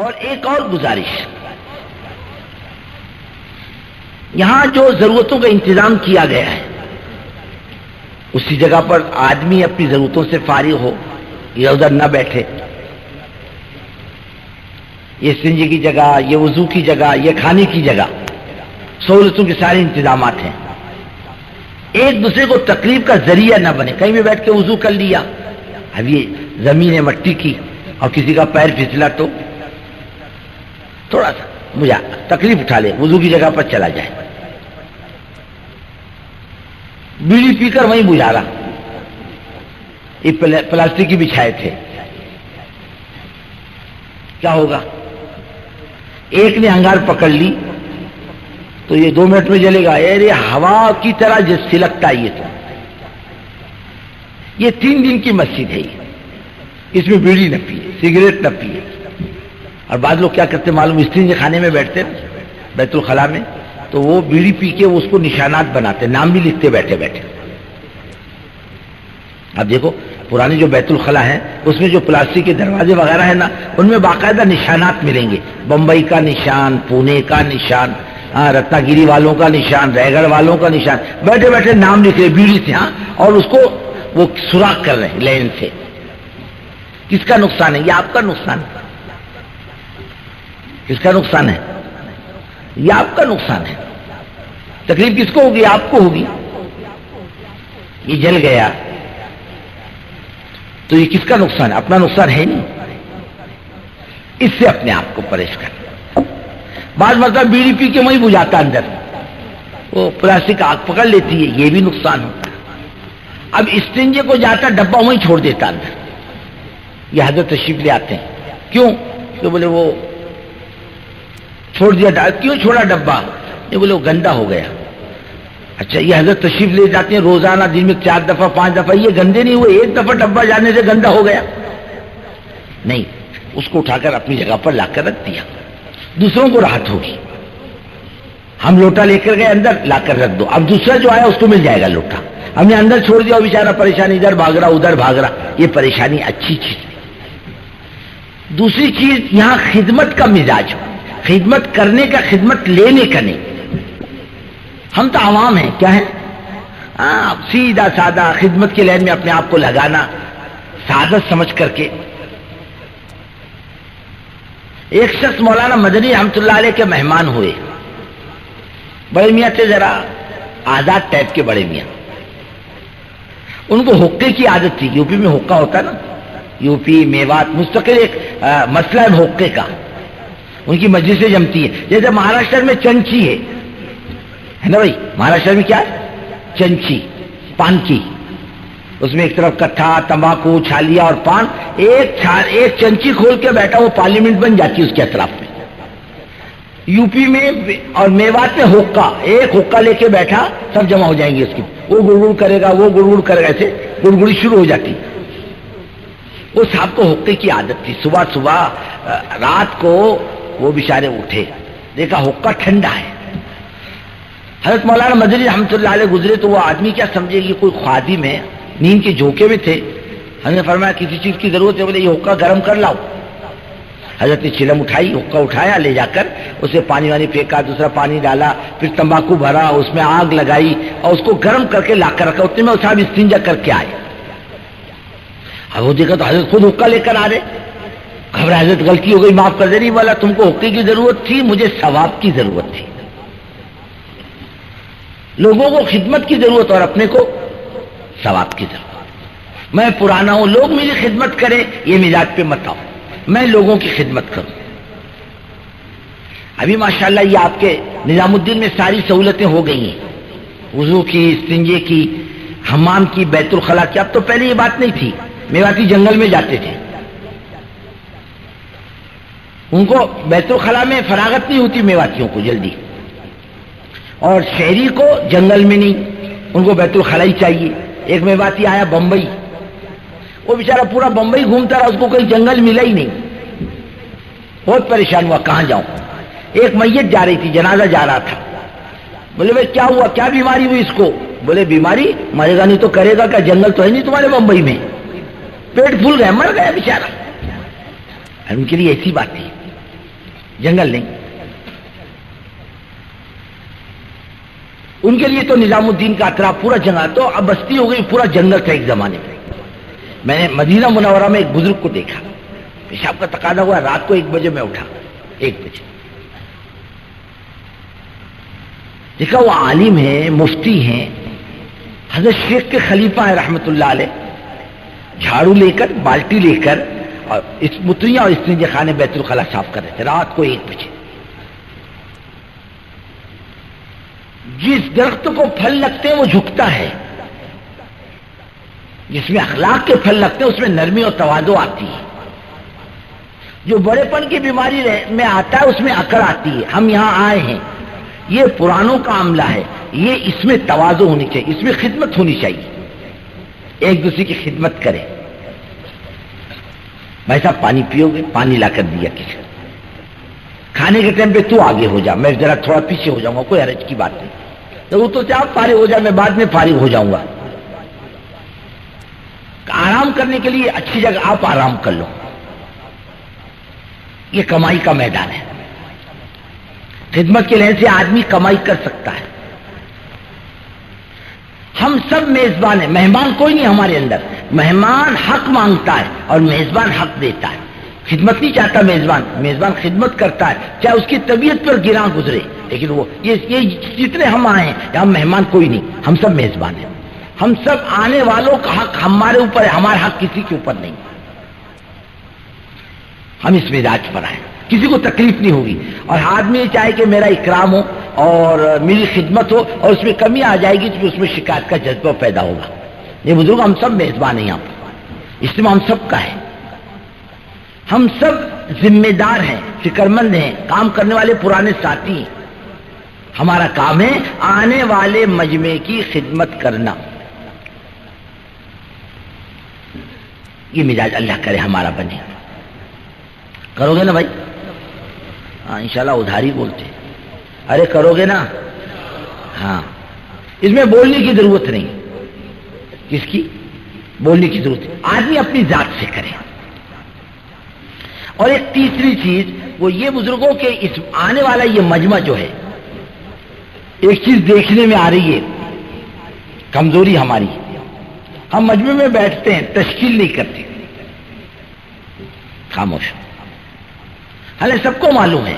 اور ایک اور گزارش، یہاں جو ضرورتوں کا انتظام کیا گیا ہے اسی جگہ پر آدمی اپنی ضرورتوں سے فارغ ہو، ادھر ادھر نہ بیٹھے. یہ استنجے کی جگہ، یہ وضو کی جگہ، یہ کھانے کی جگہ، سہولتوں کے سارے انتظامات ہیں. ایک دوسرے کو تکلیف کا ذریعہ نہ بنے. کہیں بھی بیٹھ کے وضو کر لیا، اب یہ زمین ہے مٹی کی اور کسی کا پیر پھسلا تو تھوڑا سا مجھے تکلیف اٹھا لے، وضو کی جگہ پر چلا جائے. بیڑی پی کر وہیں بجھا رہا، یہ پلاسٹک کی بچھائے تھے، کیا ہوگا؟ ایک نے انگار پکڑ لی تو یہ 2 منٹ میں جلے گا. ارے ہوا کی طرح جس سلکتا ہے یہ 3 دن کی مسجد ہے، اس میں بیڑی نہ پیے، سگریٹ نہ پیے. اور بعض لوگ کیا کرتے معلوم، استنجے خانے میں بیٹھتے بیت الخلاء میں، تو وہ بیڑی پی کے اس کو نشانات بناتے، نام بھی لکھتے بیٹھے بیٹھے. اب دیکھو پرانے جو بیت الخلاء ہیں اس میں جو پلاسٹک کے دروازے وغیرہ ہیں نا، ان میں باقاعدہ نشانات ملیں گے، بمبئی کا نشان، پونے کا نشان، رتنا گیری والوں کا نشان، رائے گڑھ والوں کا نشان، بیٹھے بیٹھے نام لکھ رہے بیڑی سے، اور اس کو وہ سوراخ کر رہے ہیں لین سے. کس کا نقصان ہے؟ یہ آپ کا نقصان ہے. کس کا نقصان ہے؟ یہ آپ کا نقصان ہے. تکلیف کس کو ہوگی؟ آپ کو ہوگی. یہ جل گیا تو یہ کس کا نقصان ہے؟ اپنا نقصان ہے نہیں. اس سے اپنے آپ کو پرہیز کرنا. بعض مرتبہ بیڑی پی کے وہیں بجھاتا اندر، وہ پلاسٹک آگ پکڑ لیتی ہے، یہ بھی نقصان ہوتا ہے. اب استنجے کو جاتا ڈبہ وہیں چھوڑ دیتا اندر. یہ حضرت تشریف لے آتے ہیں، کیوں؟ کہ بولے وہ چھوڑ دیا. کیوں چھوڑا ڈبہ؟ یہ بولے وہ گندا ہو گیا. اچھا، یہ حضرت تشریف لے جاتے ہیں روزانہ، دن میں 4 دفعہ 5 دفعہ، یہ گندے نہیں ہوئے، ایک دفعہ ڈبہ جانے سے گندا ہو گیا؟ نہیں، اس کو اٹھا کر اپنی جگہ پر لا کر رکھ دیا. دوسروں کو راحت ہوگی. ہم لوٹا لے کر گئے اندر، لا کر رکھ دو، اب دوسرا جو آیا اس کو مل جائے گا لوٹا. ہم نے اندر چھوڑ دیا، بیچارہ پریشانی، ادھر بھاگ رہا ادھر بھاگ رہا. یہ پریشانی اچھی چیز ہے. دوسری چیز، یہاں خدمت کا مزاج ہو، خدمت کرنے کا، خدمت لینے کا نہیں. ہم تو عوام ہیں، کیا ہے؟ سیدھا سادہ خدمت کے لائن میں اپنے آپ کو لگانا، سعادت سمجھ کر کے. ایک شخص مولانا مدنی رحمۃ اللہ علیہ کے مہمان ہوئے. بڑے میاں تھے، ذرا آزاد ٹائپ کے بڑے میاں. ان کو حقے کی عادت تھی. یو پی میں حقہ ہوتا ہے نا، یو پی میوات مستقل ایک مسئلہ ہے حقے کا. ان کی مجلسیں جمتی ہیں. جیسے مہاراشٹر میں چنچی ہے نا بھائی، مہاراشٹر میں کیا ہے؟ چنچی، پان کی. اس میں ایک طرف کٹھا، تمباکو، چھالیا اور پان. ایک چنچی کھول کے بیٹھا، وہ پارلیمنٹ بن جاتی ہے اس کے اطراف میں. یو پی میں اور میوات میں حقہ، ایک حقہ لے کے بیٹھا، سب جمع ہو جائیں گے اس کی. وہ گڑگڑ کرے گا، وہ گڑگڑ کرے گا، ایسے گڑگڑی شروع ہو جاتی. وہ صاحب کو حقے کی عادت تھی. صبح صبح رات کو وہ بیچارے اٹھے، دیکھا حقہ ٹھنڈا ہے. حضرت مولانا مدنی رحمۃ اللہ علیہ گزرے تو وہ آدمی کیا سمجھے کہ کوئی خادم ہے، نیند کے جھونکے میں تھے. حضرت نے فرمایا کسی چیز کی ضرورت ہے؟ بولے یہ حقہ گرم کر لاؤ. حضرت نے چلم اٹھائی، حقہ اٹھایا، لے جا کر اسے پانی وانی پھینکا، دوسرا پانی ڈالا، پھر تمباکو بھرا، اس میں آگ لگائی اور اس کو گرم کر کے لا کر رکھا. اتنے میں صاحب استنجا کر کے آئے. اب وہ دیکھا تو حضرت خود حقہ لے کر آ رہے. گھبرا، حضرت غلطی ہو گئی، معاف کر دے. نہیں والا، تم کو حقے کی ضرورت تھی، مجھے ثواب کی ضرورت تھی. لوگوں کو خدمت کی ضرورت اور اپنے کو ثواب کی ضرورت. میں پرانا ہوں، لوگ میری خدمت کریں، یہ مزاج پہ مت آؤ. میں لوگوں کی خدمت کروں. ابھی ماشاءاللہ یہ آپ کے نظام الدین میں ساری سہولتیں ہو گئی ہیں، وضو کی، استنجے کی، حمام کی، بیت الخلاء کی. اب تو پہلے یہ بات نہیں تھی. میواتی جنگل میں جاتے تھے، ان کو بیت الخلاء میں فراغت نہیں ہوتی میواتیوں کو جلدی، اور شہری کو جنگل میں نہیں، ان کو بیت الخلاء ہی چاہیے. ایک میواتی آیا بمبئی، وہ بیچارہ پورا بمبئی گھومتا رہا، اس کو کہیں جنگل ملا ہی نہیں. بہت پریشان ہوا، کہاں جاؤں. ایک میت جا رہی تھی، جنازہ جا رہا تھا. بولے بھائی کیا ہوا، کیا بیماری ہوئی اس کو؟ بولے بیماری مرے گا نہیں تو کرے گا کیا، جنگل تو ہے نہیں تمہارے بمبئی میں. پیٹ پھول گئے، مر گیا بیچارہ. ان کے لیے ایسی بات تھی. جنگل نہیں. ان کے لیے تو نظام الدین کا اطراف پورا جنگل، تو اب بستی ہو گئی، پورا جنگل تھا ایک زمانے میں. میں نے مدینہ منورہ میں ایک بزرگ کو دیکھا، پیشاب کا تقاضا ہوا، رات کو 1 بجے میں اٹھا، 1 بجے. دیکھا وہ عالم ہیں، مفتی ہیں، حضرت شیخ کے خلیفہ ہیں رحمت اللہ علیہ، جھاڑو لے کر، بالٹی لے کر، اور اس متریاں اور استنجے خانے بیت الخلاء صاف کر رہے تھے رات کو 1 بجے. جس درخت کو پھل لگتے ہیں وہ جھکتا ہے، جس میں اخلاق کے پھل لگتے ہیں اس میں نرمی اور تواضع آتی ہے. جو بڑے پن کی بیماری میں آتا ہے اس میں اکڑ آتی ہے. ہم یہاں آئے ہیں، یہ پرانوں کا عملہ ہے، یہ اس میں تواضع ہونی چاہیے، اس میں خدمت ہونی چاہیے، ایک دوسرے کی خدمت کرے. بھائی صاحب پانی پیو گے؟ پانی لا کر دیا کسی کو. کھانے کے ٹائم پہ تو آگے ہو جا، میں ذرا تھوڑا پیچھے ہو جاؤں گا، کوئی حرج کی بات نہیں. تو وہ تو آپ فارغ ہو جائے، میں بعد میں فارغ ہو جاؤں گا. آرام کرنے کے لیے اچھی جگہ آپ آرام کر لو. یہ کمائی کا میدان ہے. خدمت کے لحاظ سے آدمی کمائی کر سکتا ہے. ہم سب میزبان ہیں، مہمان کوئی نہیں ہمارے اندر. مہمان حق مانگتا ہے اور میزبان حق دیتا ہے. خدمت نہیں چاہتا میزبان، میزبان خدمت کرتا ہے چاہے اس کی طبیعت پر گراں گزرے. لیکن وہ یہ جتنے ہم آئے ہیں یہاں مہمان کوئی نہیں، ہم سب میزبان ہیں. ہم سب آنے والوں کا حق ہمارے اوپر ہے، ہمارا حق کسی کے اوپر نہیں. ہم اس مزاج پر آئے، کسی کو تکلیف نہیں ہوگی. اور آدمی یہ چاہے کہ میرا اکرام ہو اور میری خدمت ہو اور اس میں کمی آ جائے گی تو اس میں شکایت کا جذبہ پیدا ہوگا. یہ بزرگ ہم سب میزبان ہیں یہاں پر، اجتماع ہم سب کا ہے. ہم سب ذمہ دار ہیں، فکر مند ہیں، کام کرنے والے پرانے ساتھی ہیں. ہمارا کام ہے آنے والے مجمع کی خدمت کرنا. یہ مزاج اللہ کرے ہمارا بنے. کرو گے نا بھائی؟ ہاں انشاءاللہ ادھاری بولتے. ارے کرو گے نا؟ ہاں. اس میں بولنے کی ضرورت نہیں. کس کی بولنے کی ضرورت ہے؟ آدمی اپنی ذات سے کرے. اور ایک تیسری چیز وہ یہ بزرگوں کے اس آنے والا یہ مجمع جو ہے، ایک چیز دیکھنے میں آ رہی ہے، کمزوری ہماری. ہم مجمع میں بیٹھتے ہیں، تشکیل نہیں کرتے، خاموش. حالانکہ سب کو معلوم ہے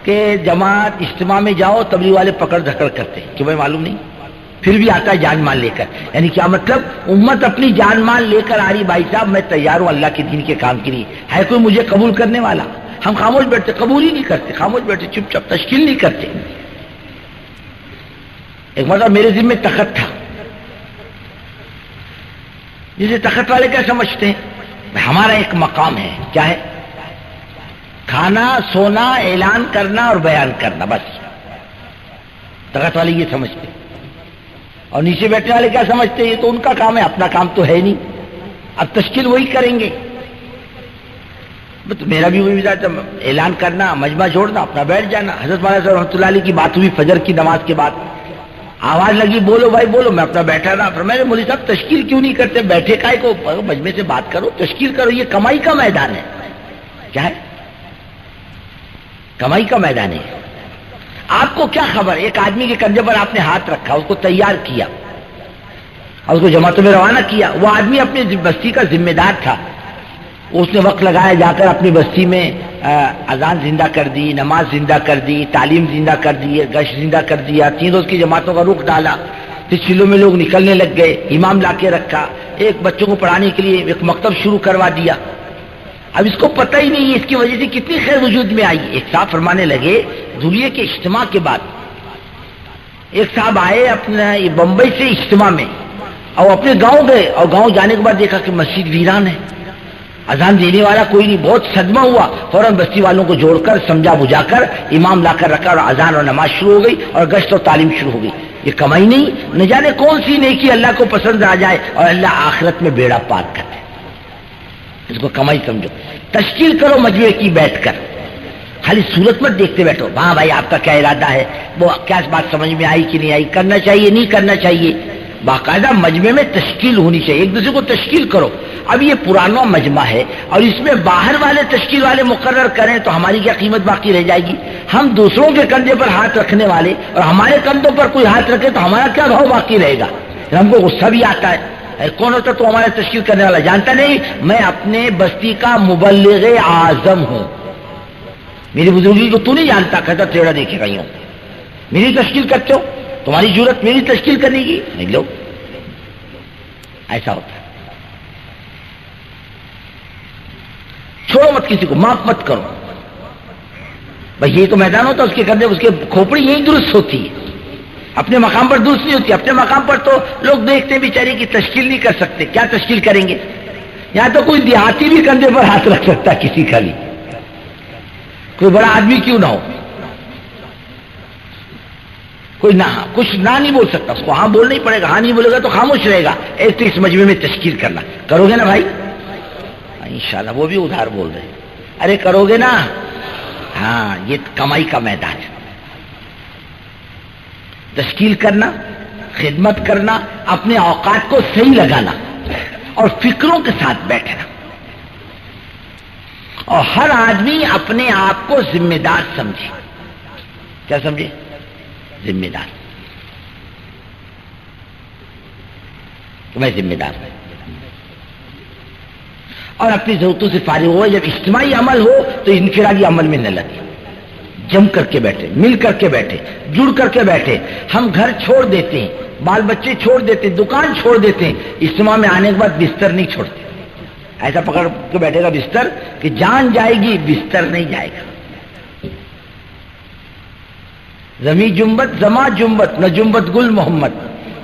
کہ جماعت اجتماع میں جاؤ تبلیغ والے پکڑ دھکڑ کرتے ہیں، کہ بھائی معلوم نہیں، پھر بھی آتا ہے جان مال لے کر. یعنی کیا مطلب؟ امت اپنی جان مال لے کر آ رہی. بھائی صاحب میں تیار ہوں اللہ کے دین کے کام کے لیے، ہے کوئی مجھے قبول کرنے والا؟ ہم خاموش بیٹھتے، قبول ہی نہیں کرتے، خاموش بیٹھتے، چپ چاپ، تشکیل نہیں کرتے. ایک مرتبہ میرے ذمہ تخت تھا، جسے تخت والے کیا سمجھتے ہیں؟ ہمارا ایک مقام ہے، کیا ہے؟ کھانا، سونا، اعلان کرنا اور بیان کرنا، بس. تخت والے یہ سمجھتے. اور نیچے بیٹھنے والے کیا سمجھتے ہیں؟ یہ تو ان کا کام ہے، اپنا کام تو ہے نہیں، اب تشکیل وہی کریں گے. میرا بھی وہی مزاج تھا، اعلان کرنا، مجمع چھوڑنا، اپنا بیٹھ جانا. حضرت مولانا صاحب رحمۃ اللہ علیہ کی بات ہوئی فجر کی نماز کے بعد، آواز لگی بولو بھائی بولو، میں اپنا بیٹھا رہا. فرمایا مولوی صاحب تشکیل کیوں نہیں کرتے؟ بیٹھے کائے کو؟ مجمع سے بات کرو، تشکیل کرو. یہ کمائی کا میدان ہے. کیا ہے؟ کمائی کا میدان ہے. آپ کو کیا خبر؟ ایک آدمی کے کندھے پر آپ نے ہاتھ رکھا، اس کو تیار کیا اور اس کو جماعتوں میں روانہ کیا. وہ آدمی اپنی بستی کا ذمہ دار تھا. اس نے وقت لگایا، جا کر اپنی بستی میں اذان زندہ کر دی، نماز زندہ کر دی، تعلیم زندہ کر دی، گشت زندہ کر دیا، 3 روز کی جماعتوں کا رخ ڈالا. پھر چلوں میں لوگ نکلنے لگ گئے، امام لا کے رکھا، ایک بچوں کو پڑھانے کے لیے ایک مکتب شروع کروا دیا. اب اس کو پتہ ہی نہیں ہے اس کی وجہ سے کتنی خیر وجود میں آئی. ایک صاحب فرمانے لگے دھلیے کے اجتماع کے بعد، ایک صاحب آئے اپنے بمبئی سے اجتماع میں اور اپنے گاؤں گئے، اور گاؤں جانے کے بعد دیکھا کہ مسجد ویران ہے، اذان دینے والا کوئی نہیں. بہت صدمہ ہوا. فوراً بستی والوں کو جوڑ کر سمجھا بجھا کر امام لا کر رکھا اور اذان اور نماز شروع ہو گئی اور گشت اور تعلیم شروع ہو گئی. یہ کمائی نہیں، نہ جانے کون سی نیکی اللہ کو پسند آ جائے اور اللہ آخرت میں بیڑا پار کر دے. اس کو کمائی سمجھو. تشکیل کرو مجمع کی بیٹھ کر، خالی صورت مت دیکھتے بیٹھو. ہاں بھائی آپ کا کیا ارادہ ہے، وہ کیا بات سمجھ میں آئی کہ نہیں آئی، کرنا چاہیے نہیں کرنا چاہیے. باقاعدہ مجمع میں تشکیل ہونی چاہیے، ایک دوسرے کو تشکیل کرو. اب یہ پرانا مجمع ہے اور اس میں باہر والے تشکیل والے مقرر کریں تو ہماری کیا قیمت باقی رہ جائے گی؟ ہم دوسروں کے کندھے پر ہاتھ رکھنے والے اور ہمارے کندھوں پر کوئی ہاتھ رکھے تو ہمارا کیا بھاؤ باقی رہے گا؟ ہم کو غصہ بھی آتا ہے، کون ہوتا تو ہمارا تشکیل کرنے والا؟ جانتا نہیں میں اپنے بستی کا مبلغ اعظم ہوں، میری بزرگی کو تو نہیں جانتا، کہتا ٹیڑھا دیکھے گئی ہوں، میری تشکیل کرتے ہو، تمہاری ضرورت میری تشکیل کرنے کی نہیں. لو ایسا ہوتا ہے. چھوڑو مت کسی کو، معاف مت کرو. بھائی یہ تو میدان ہوتا اس کے کندھے، اس کے کھوپڑی یہی درست ہوتی ہے، اپنے مقام پر درست نہیں ہوتی. اپنے مقام پر تو لوگ دیکھتے ہیں بیچارے کی تشکیل نہیں کر سکتے، کیا تشکیل کریں گے؟ یہاں تو کوئی دیہاتی بھی کندھے پر ہاتھ رکھ سکتا ہے کسی کا بھی، کوئی بڑا آدمی کیوں نہ ہو. کوئی نہ کچھ نہ نہیں بول سکتا، اس کو ہاں بولنا ہی پڑے گا، ہاں نہیں بولے گا تو خاموش رہے گا. ایک تو اس مجمع میں تشکیل کرنا کرو گے نا بھائی؟ انشاءاللہ. وہ بھی ادھار بول رہے ہیں، ارے کرو گے نا؟ ہاں یہ کمائی کا میدان ہے. تشکیل کرنا، خدمت کرنا، اپنے اوقات کو صحیح لگانا اور فکروں کے ساتھ بیٹھنا، اور ہر آدمی اپنے آپ کو ذمہ دار سمجھے. کیا سمجھے؟ ذمہ دار، کہ میں ذمہ دار ہوں. اور اپنی ضرورتوں سے فارغ ہو. جب اجتماعی عمل ہو تو انفرادی عمل میں نہ لگے، جم کر کے بیٹھے، مل کر کے بیٹھے، جڑ کر کے بیٹھے. ہم گھر چھوڑ دیتے ہیں، بال بچے چھوڑ دیتے ہیں، دکان چھوڑ دیتے ہیں، اجتماع میں آنے کے بعد بستر نہیں چھوڑتے. ایسا پکڑ کے بیٹھے گا بستر کہ جان جائے گی، بستر نہیں جائے گا. زمین جنبت زماں جنبت، نہ جنبت گل محمد.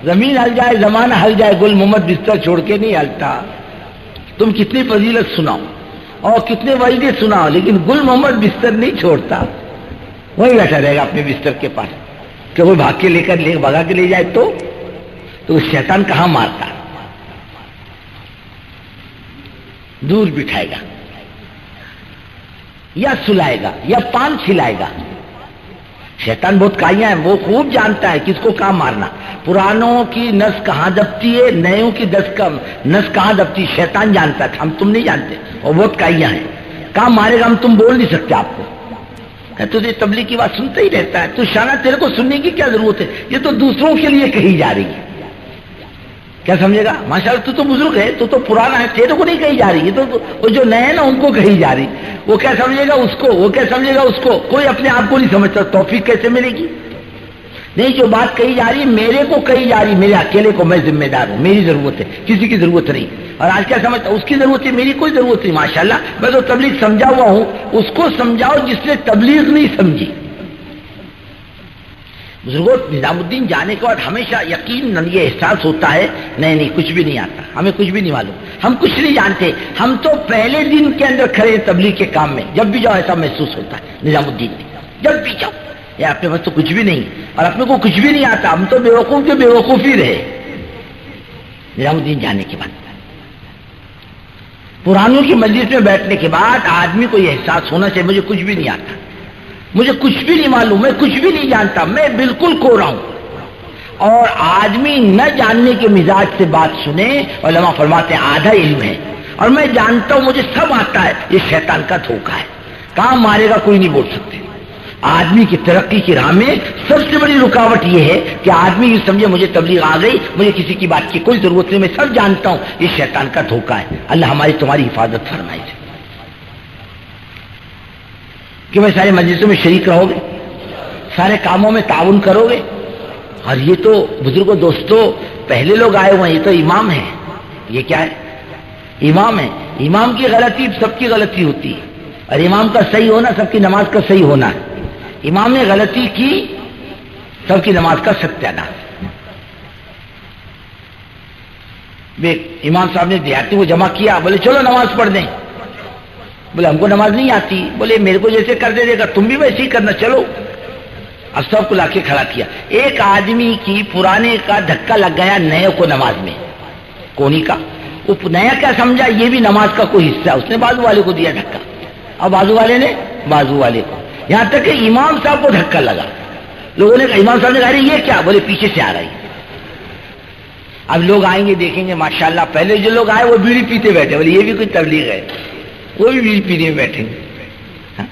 زمین ہل جائے، زمانہ ہل جائے، گل محمد بستر چھوڑ کے نہیں ہلتا. تم کتنی فضیلت سناؤ اور کتنے وعیدے سناؤ، لیکن گل محمد بستر نہیں چھوڑتا، وہی بیٹھا رہے گا اپنے بستر کے پاس. کہ وہ بھاگ کے لے کر بھگا کے لے جائے تو شیطان کہاں مارتا؟ دور بٹھائے گا یا سلائے گا یا پان کھلائے گا. شیطان بہت کائیاں ہے، وہ خوب جانتا ہے کس کو کہاں مارنا. پرانوں کی نس کہاں دبتی ہے، نیوں کی نس کہاں دبتی ہے، شیطان جانتا ہے، ہم تم نہیں جانتے. اور بہت کائیاں ہیں، کہاں مارے گا ہم تم بول نہیں سکتے. آپ کو تجھے تبلیغ کی بات سنتا ہی رہتا ہے، تو شانہ تیرے کو سننے کی کیا ضرورت ہے، یہ تو دوسروں کے لیے کہی جا رہی ہے. کیا سمجھے گا؟ ماشاءاللہ تو بزرگ ہے، تو پرانا ہے، تیرے کو نہیں کہی جا رہی. یہ تو وہ جو نئے نا ان کو کہی جا رہی. وہ کیا سمجھے گا اس کو، وہ کیا سمجھے گا اس کو. کوئی اپنے آپ کو نہیں سمجھتا. توفیق کیسے ملے گی؟ نہیں، جو بات کہی جا رہی میرے کو کہی جا رہی، میرے اکیلے کو، میں ذمہ دار ہوں، میری ضرورت ہے، کسی کی ضرورت نہیں. اور آج کیا سمجھتا؟ اس کی ضرورت ہے، میری کوئی ضرورت نہیں. ماشاءاللہ میں تو تبلیغ سمجھا ہوا ہوں. اس کو سمجھاؤ جس نے تبلیغ نہیں سمجھی. بزرگوں، نظام الدین جانے کے بعد ہمیشہ یقیناً یہ احساس ہوتا ہے نہیں کچھ بھی نہیں آتا، ہمیں کچھ بھی نہیں معلوم، ہم کچھ نہیں جانتے. ہم تو پہلے دن کے اندر کھڑے تبلیغ کے کام میں. جب بھی جاؤ ایسا محسوس ہوتا ہے نظام الدین میں. جب بھی جاؤ یہ اپنے پاس تو کچھ بھی نہیں، اور اپنے کو کچھ بھی نہیں آتا، ہم تو بیوقوف کے بیوقوف ہی رہے. نظام الدین جانے کے بعد، پرانوں کی مجلس میں بیٹھنے کے بعد آدمی کو یہ احساس ہونا چاہیے مجھے کچھ بھی نہیں آتا، مجھے کچھ بھی نہیں معلوم، میں کچھ بھی نہیں جانتا، میں بالکل کوڑا ہوں. اور آدمی نہ جاننے کے مزاج سے بات سنے، علماء فرماتے ہیں آدھا علم ہے. اور میں جانتا ہوں مجھے سب آتا ہے، یہ شیطان کا دھوکہ ہے. کہاں مارے گا کوئی نہیں بول سکتے. آدمی کی ترقی کی راہ میں سب سے بڑی رکاوٹ یہ ہے کہ آدمی یہ سمجھے مجھے تبلیغ آ گئی، مجھے کسی کی بات کی کوئی ضرورت نہیں، میں سب جانتا ہوں. یہ شیطان کا دھوکہ ہے. اللہ ہماری تمہاری حفاظت فرمائے کہ میں سارے مجلسوں میں شریک رہو گے، سارے کاموں میں تعاون کرو گے. اور یہ تو بزرگوں دوستوں پہلے لوگ آئے ہوئے ہیں، یہ تو امام ہے. یہ کیا ہے؟ امام ہے. امام کی غلطی سب کی غلطی ہوتی ہے، اور امام کا صحیح ہونا سب کی نماز کا صحیح ہونا ہے. امام نے غلطی کی، سب کی نماز کا ستیاناش. امام صاحب نے دیہاتی کو جمع کیا، بولے چلو نماز پڑھ دیں. بولے ہم کو نماز نہیں آتی. بولے میرے کو جیسے کر دے گا تم بھی ویسے ہی کرنا، چلو. اب سب کو لا کے کھڑا کیا. ایک آدمی کی پرانے کا دھکا لگ گیا نئے کو نماز میں، کونی کا. وہ نیا کیا سمجھا یہ بھی نماز کا کوئی حصہ ہے، اس نے بازو والے کو دیا دھکا، اب بازو والے نے بازو والے کو. یہاں تک کہ امام صاحب کو دھکا لگا. لوگوں نے کہا، امام صاحب نے کہا یہ کیا؟ بولے پیچھے سے آ رہی. اب لوگ آئیں گے دیکھیں گے ماشاءاللہ پہلے جو لوگ آئے وہ بیڑی پیتے بیٹھے، بولے یہ بھی کوئی تبلیغ ہے، وہ بھی بیڑی پینے میں بیٹھیں گے.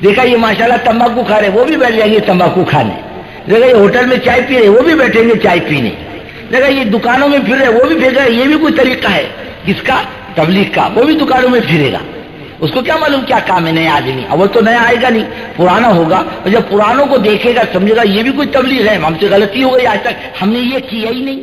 دیکھا یہ ماشاءاللہ تمباکو کھا رہے وہ بھی بیٹھ جائیں گے تمباکو کھانے. دیکھا یہ ہوٹل میں چائے پی رہے وہ بھی بیٹھیں گے چائے پینے. دیکھا یہ دکانوں میں پھر رہے وہ بھی پھر رہے، یہ بھی کوئی طریقہ ہے کس کا؟ تبلیغ کا. وہ بھی دکانوں میں پھرے گا، اس کو کیا معلوم کیا کام ہے نیا آدمی. اب وہ تو نیا آئے گا نہیں، پرانا ہوگا، اور جب پرانوں کو دیکھے گا سمجھے گا یہ بھی کوئی تبلیغ ہے، ہم سے غلطی ہو گئی، آج تک ہم نے یہ کیا ہی نہیں.